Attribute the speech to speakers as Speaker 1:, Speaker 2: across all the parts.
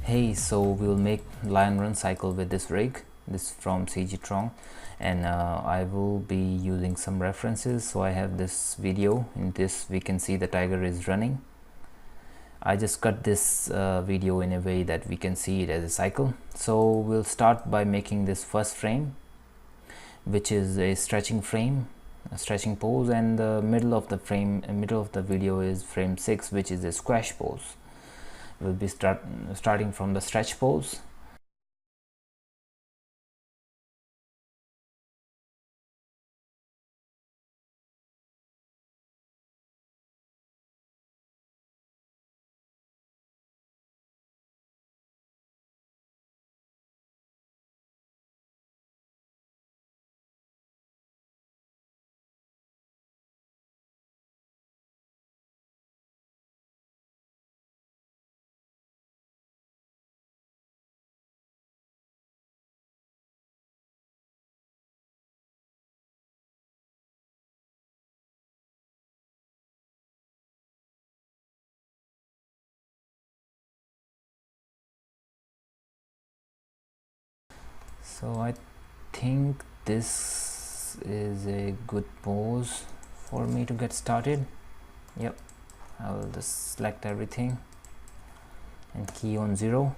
Speaker 1: Hey, so we'll make lion run cycle with this rig. This from CG and I will be using some references. So I have this video. In this we can see the tiger is running. I just cut this video in a way that we can see it as a cycle. So we'll start by making this first frame, which is a stretching frame, a stretching pose, and the middle of the frame, middle of the video is frame 6, which is a squash pose. We'll be starting from the stretch pose. So I think this is a good pose for me to get started. Yep, I will just select everything and key on 0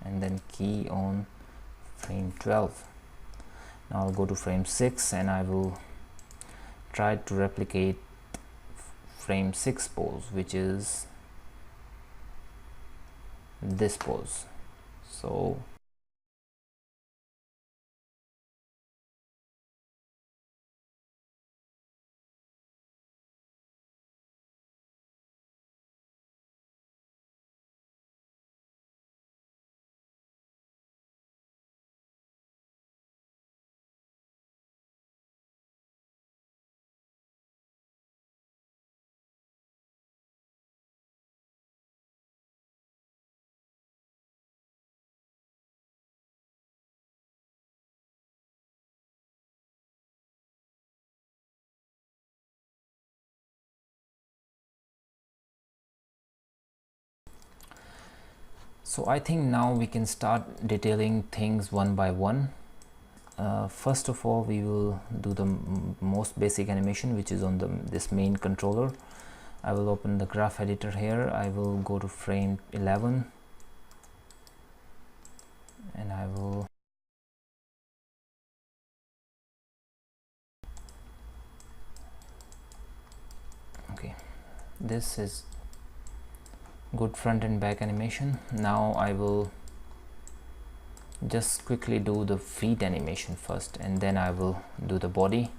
Speaker 1: and then key on frame 12. Now I'll go to frame 6 and I will try to replicate frame 6 pose, which is this pose. So I think now we can start detailing things one by one. First of all, we will do the most basic animation, which is on this main controller. I will open the graph editor here. I will go to frame 11 and I will this is good front and back animation. Now I will just quickly do the feet animation first and then I will do the body,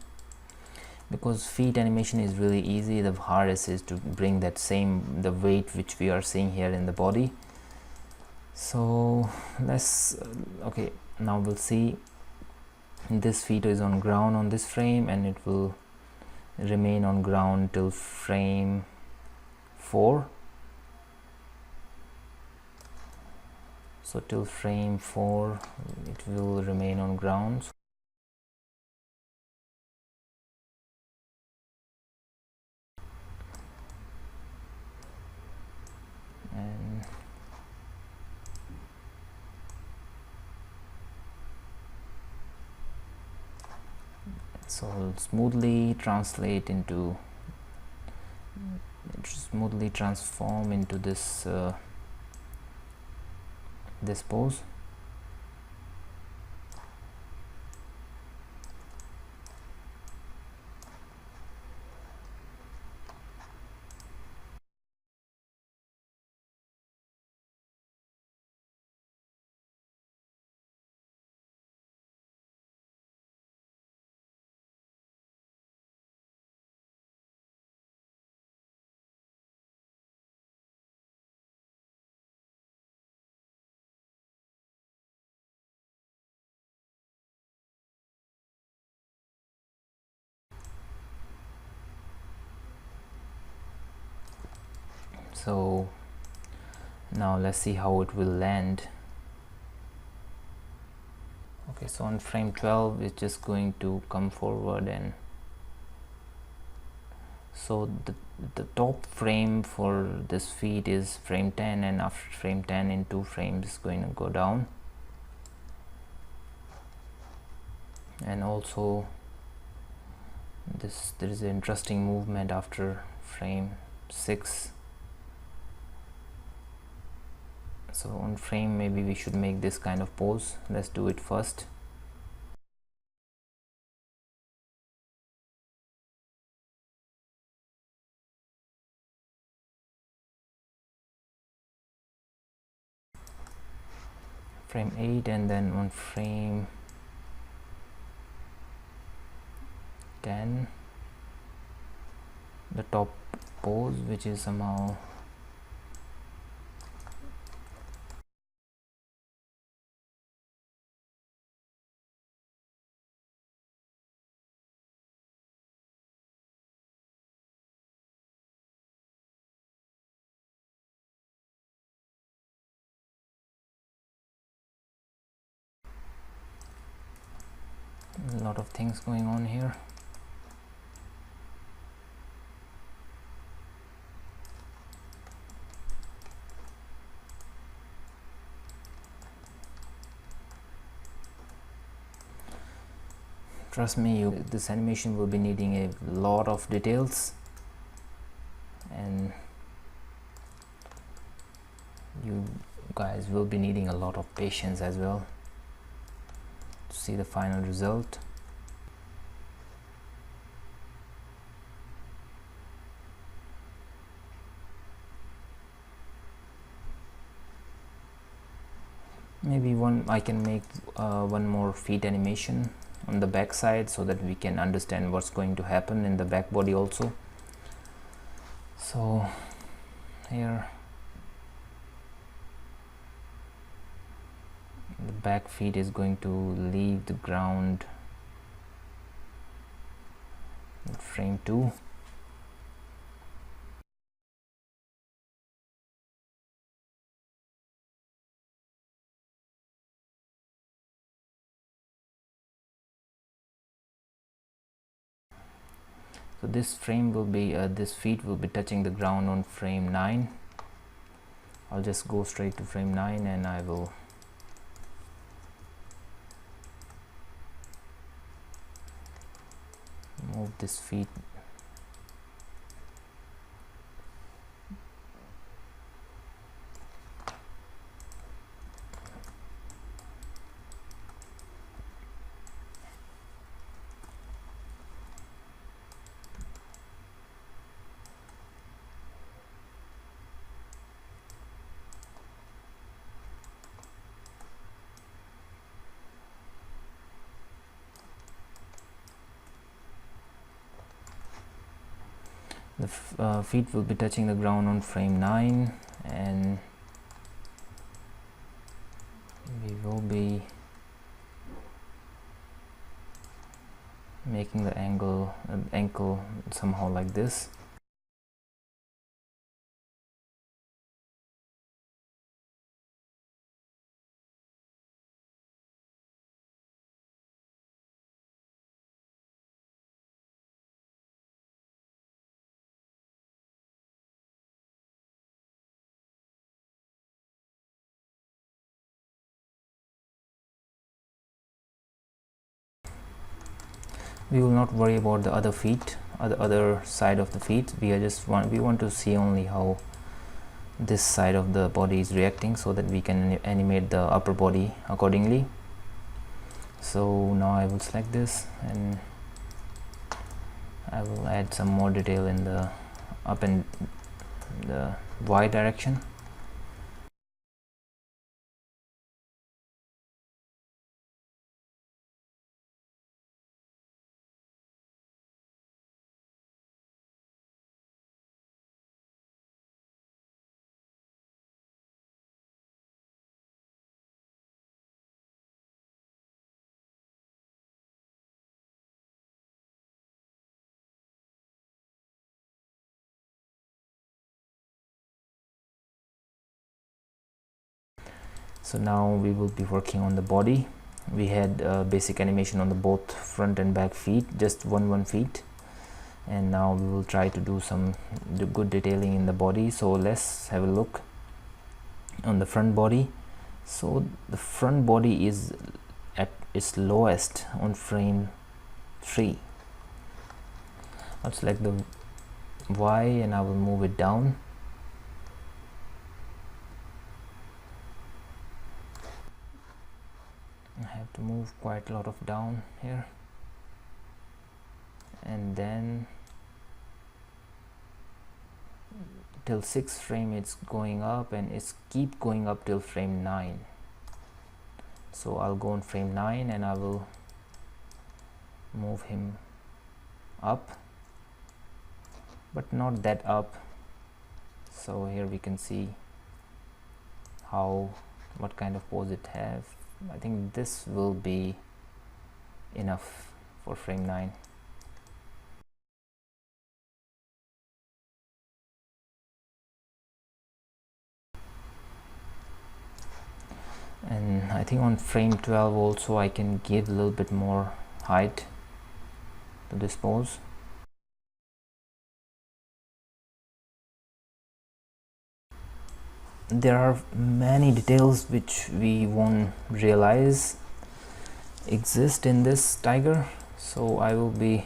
Speaker 1: because feet animation is really easy. The hardest is to bring the weight which we are seeing here in the body. So let's okay, now we'll see this feet is on ground on this frame and it will remain on ground till frame 4. So till frame 4 it will remain on ground. And so it'll smoothly transform into this this pose. So now let's see how it will land. Okay, so on frame 12 it's just going to come forward and So the top frame for this feet is frame 10, and after frame 10 in 2 frames is going to go down. And also there is an interesting movement after frame 6. So on frame, maybe we should make this kind of pose. Let's do it first. Frame 8, and then on frame 10 the top pose, which is somehow a lot of things going on here. Trust me, this animation will be needing a lot of details, and you guys will be needing a lot of patience as well to see the final result. Maybe I can make one more feet animation on the back side, so that we can understand what's going to happen in the back body also. So here the back feet is going to leave the ground in frame 2. So this frame will be this feet will be touching the ground on frame 9. I'll just go straight to frame 9, and I will move this feet. The feet will be touching the ground on frame 9, and we will be making the ankle somehow like this. We will not worry about the other feet, other side of the feet. We want to see only how this side of the body is reacting, so that we can animate the upper body accordingly. So now I will select this, and I will add some more detail in the up and the Y direction. So now we will be working on the body. We had basic animation on the both front and back feet, just one feet, and now we will try to do some good detailing in the body. So let's have a look on the front body. So the front body is at its lowest on frame 3. I'll select the Y and I will move it down. I have to move quite a lot of down here, and then till 6th frame it's going up, and it's keep going up till frame 9. So I'll go on frame 9 and I will move him up, but not that up. So here we can see what kind of pose it have. I think this will be enough for frame 9. And I think on frame 12 also I can give a little bit more height to this pose. There are many details which we won't realize exist in this tiger, so I will be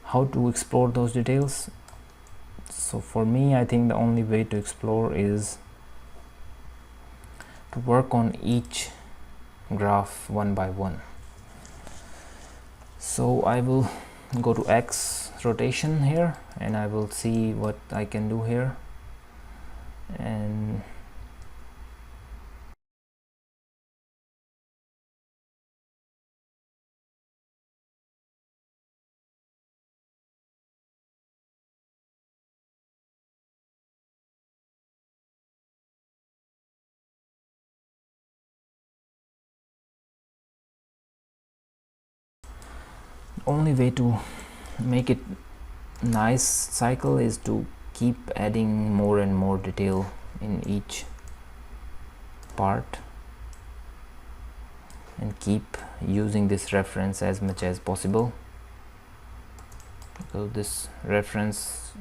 Speaker 1: how to explore those details. So for me, I think the only way to explore is to work on each graph one by one. So I will go to X rotation here and I will see what I can do here. And only way to make it nice cycle is to keep adding more and more detail in each part and keep using this reference as much as possible. So this reference,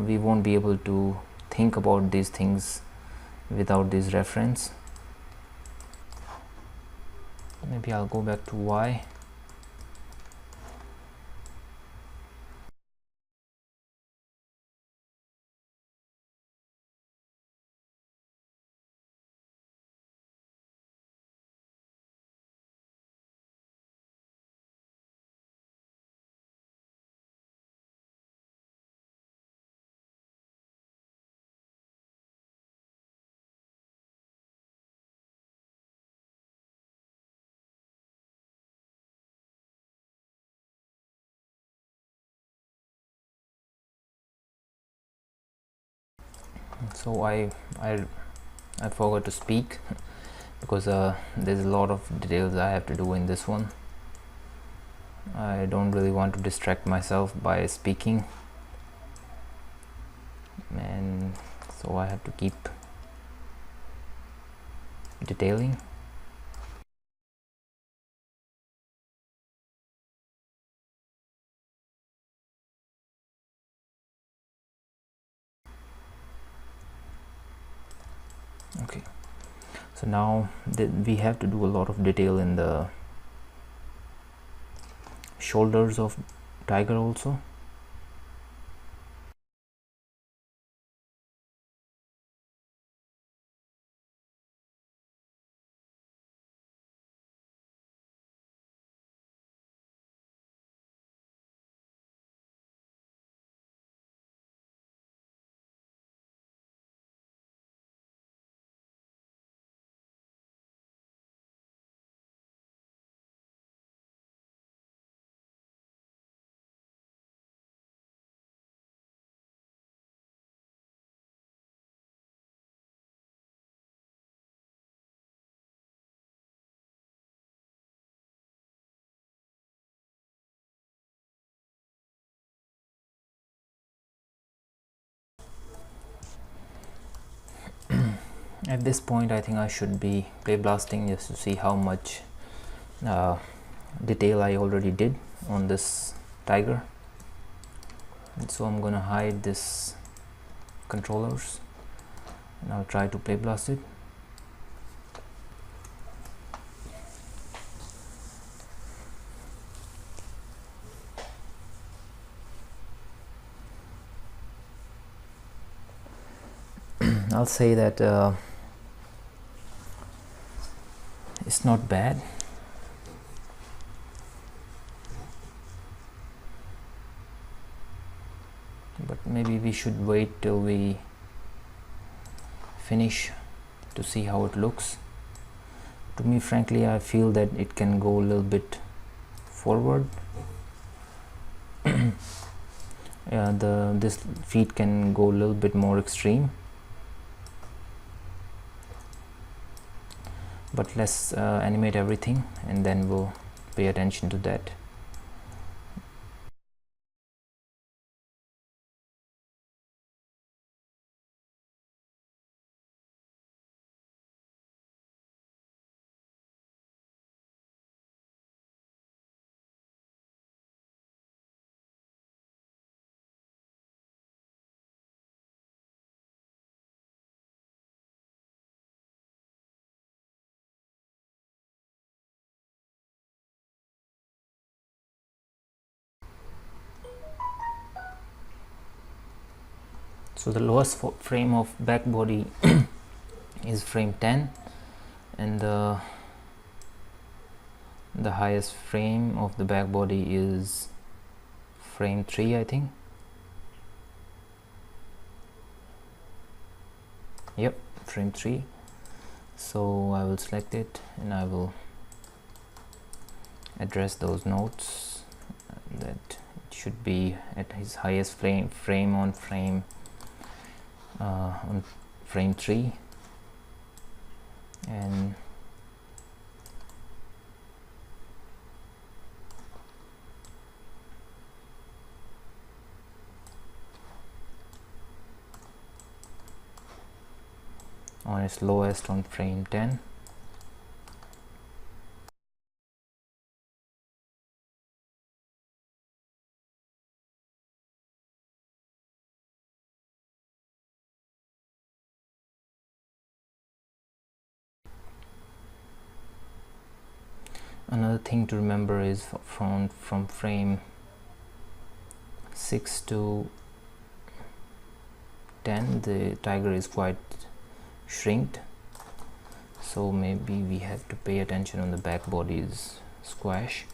Speaker 1: we won't be able to think about these things without this reference. Maybe I'll go back to Y. So I forgot to speak because there's a lot of details I have to do in this one. I don't really want to distract myself by speaking, and so I have to keep detailing. Okay, so now we have to do a lot of detail in the shoulders of tiger also. At this point I think I should be play blasting just to see how much detail I already did on this tiger. And so I'm gonna hide this controllers and I'll try to play blast it. I'll say that it's not bad, but maybe we should wait till we finish to see how it looks. To me, frankly, I feel that it can go a little bit forward. This feet can go a little bit more extreme, but let's animate everything and then we'll pay attention to that. So the lowest frame of back body is frame 10, and the highest frame of the back body is frame 3, I think. Yep, frame 3. So I will select it and I will address those nodes that it should be at his highest frame on frame 3, and on its lowest on frame 10. Another thing to remember is from frame 6 to 10 the tiger is quite shrinked, so maybe we have to pay attention on the back body's squash.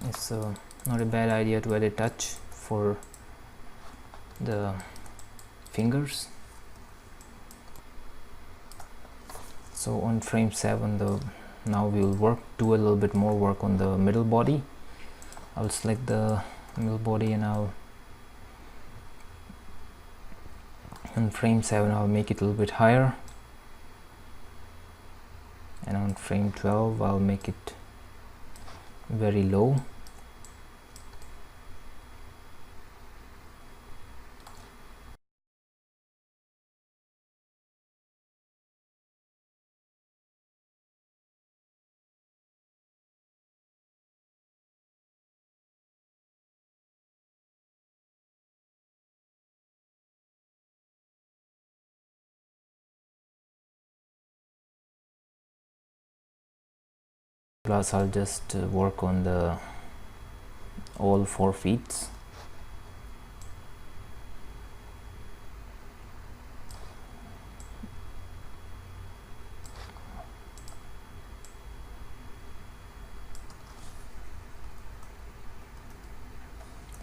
Speaker 1: It's not a bad idea to add a touch for the fingers. So on frame 7, now we will do a little bit more work on the middle body. I'll select the middle body and on frame 7 I'll make it a little bit higher, and on frame 12 I'll make it very low. Plus I'll just work on all 4 feet.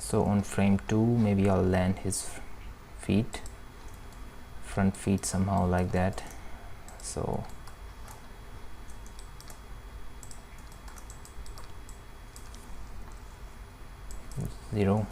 Speaker 1: So on frame 2 maybe I'll land his feet, front feet somehow like that. So zero.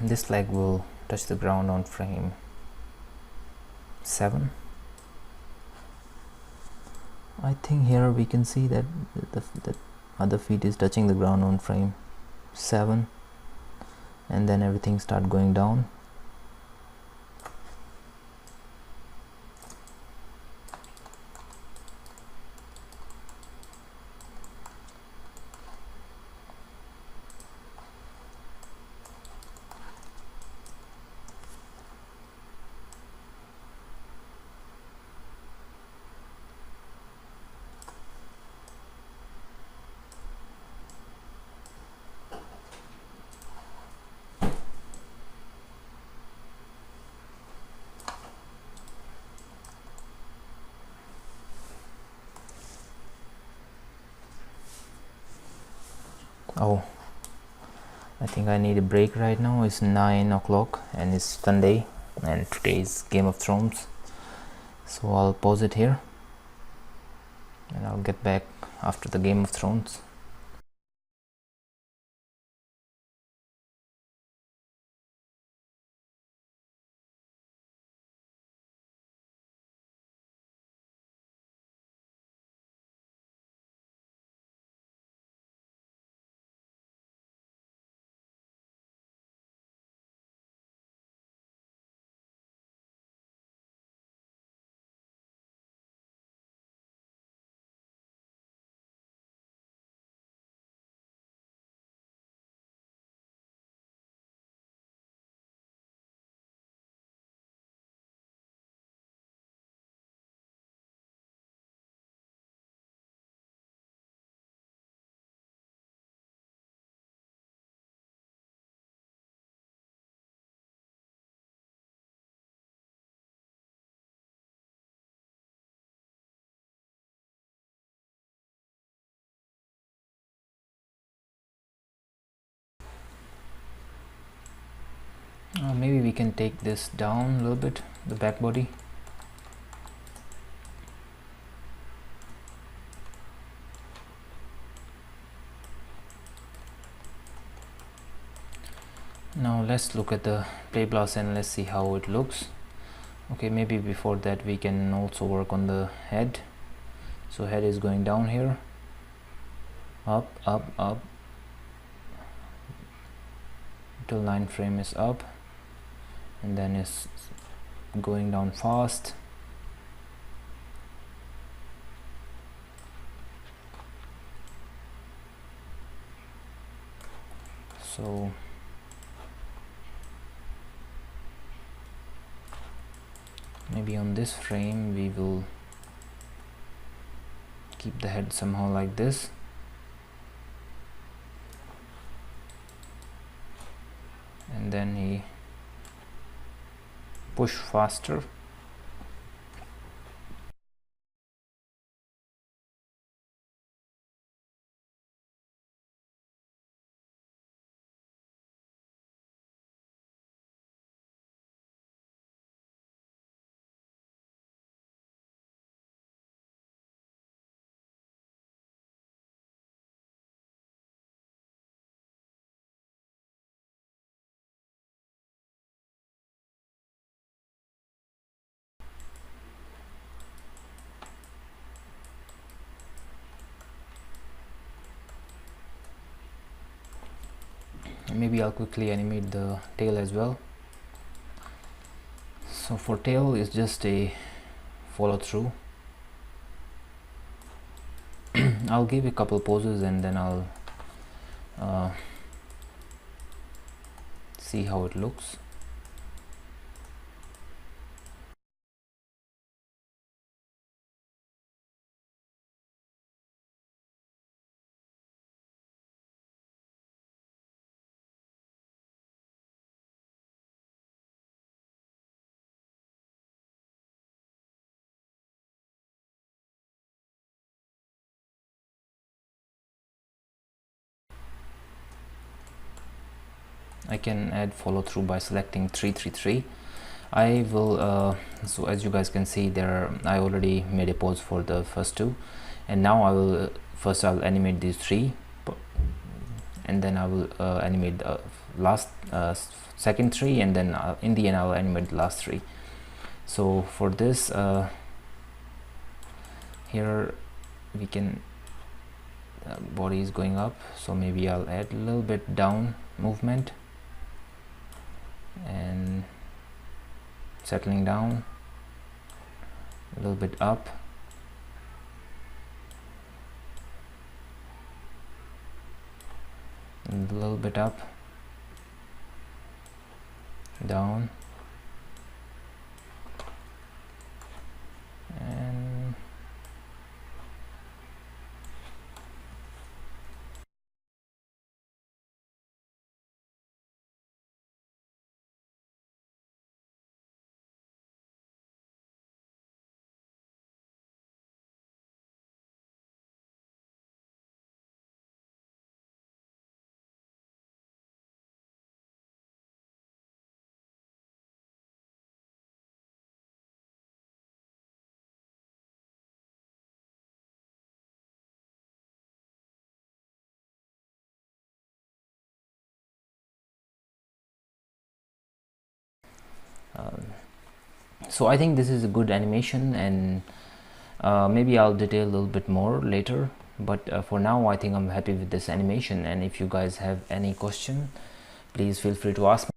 Speaker 1: This leg will touch the ground on frame 7. I think here we can see that the other feet is touching the ground on frame 7, and then everything start going down. Oh, I think I need a break right now. It's 9 o'clock and it's Sunday and today is Game of Thrones. So I'll pause it here and I'll get back after the Game of Thrones. Maybe we can take this down a little bit, the back body. Now let's look at the play blast and let's see how it looks. Okay, maybe before that we can also work on the head. So head is going down here, up, up, up, till 9 frame is up, and then it's going down fast. So maybe on this frame we will keep the head somehow like this, and then he push faster. And maybe I'll quickly animate the tail as well. So for tail is just a follow through. I'll give a couple poses and then I'll see how it looks. I can add follow through by selecting 333. I will so as you guys can see there, I already made a pose for the first two, and now I will first I'll animate these three, and then I will animate the last second three, and then in the end I'll animate the last three. So for this here we can body is going up, so maybe I'll add a little bit down movement and settling down, a little bit up, and a little bit up, down, and So I think this is a good animation, and maybe I'll detail a little bit more later, but for now I think I'm happy with this animation. And if you guys have any question, please feel free to ask me.